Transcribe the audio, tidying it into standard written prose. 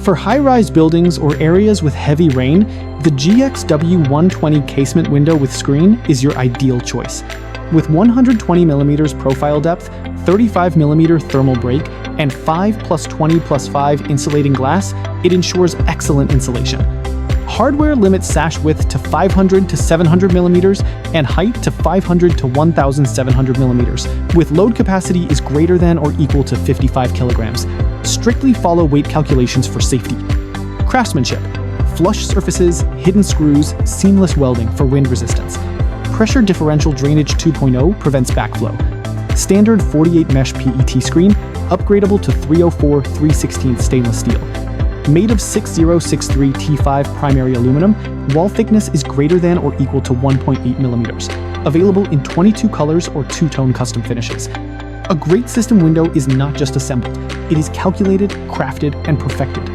For high-rise buildings or areas with heavy rain, the GXW120 casement window with screen is your ideal choice. With 120mm profile depth, 35mm thermal break, and 5+20+5 insulating glass, it ensures excellent insulation. Hardware limits sash width to 500 to 700mm and height to 500 to 1,700mm, with load capacity is greater than or equal to 55 kilograms. Strictly follow weight calculations for safety. Craftsmanship: flush surfaces, hidden screws, seamless welding for wind resistance. Pressure differential drainage 2.0 prevents backflow. Standard 48 mesh PET screen, upgradable to 304/316 stainless steel. Made of 6063 T5 primary aluminum, wall thickness is greater than or equal to 1.8mm. Available in 22 colors or two-tone custom finishes. A great system window is not just assembled, it is calculated, crafted, and perfected.